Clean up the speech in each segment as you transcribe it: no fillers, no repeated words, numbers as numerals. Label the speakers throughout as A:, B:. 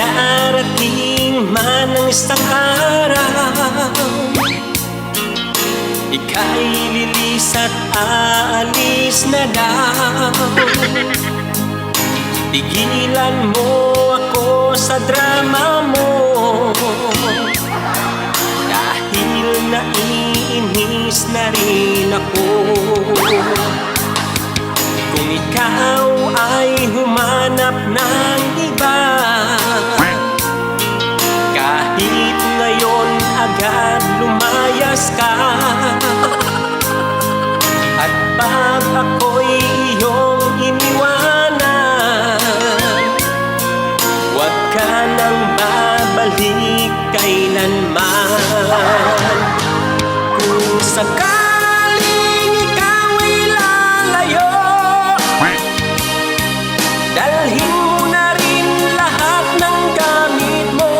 A: darating man ang isang araw, ika'y lilis at aalis na daw. Tigilan mo ako sa drama mo, dahil naiinis na rin ako. Kung ikaw ay humanap ng iba, kahit ngayon agad lumayas ka. At pag ako'y iyong iniwanan, huwag ka nang babalik kailanman. Kung sakaling ikaw ay lalayo, dalhin mo na rin lahat ng gamit mo,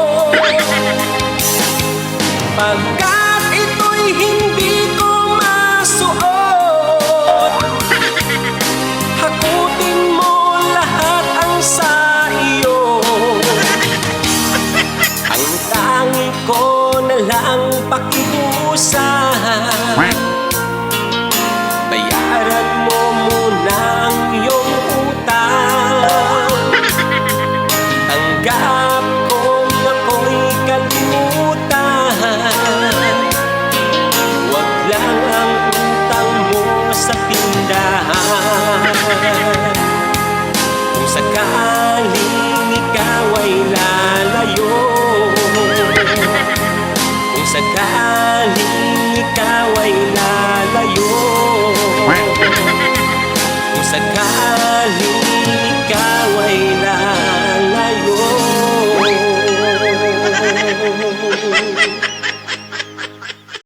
A: pagkat ito'y hindi ko masuot. Hakutin mo lahat ang sa iyo. Ang tangi ko na lang pakiusap, bayaran mo muna ang iyong utang. Tanggap kong ako'y kalimutan, huwag lang ang utang mo sa tindahan. Kung sakaling ikaw ay lalayo, kung sakaling ikaw ay lalayo, kung sakaling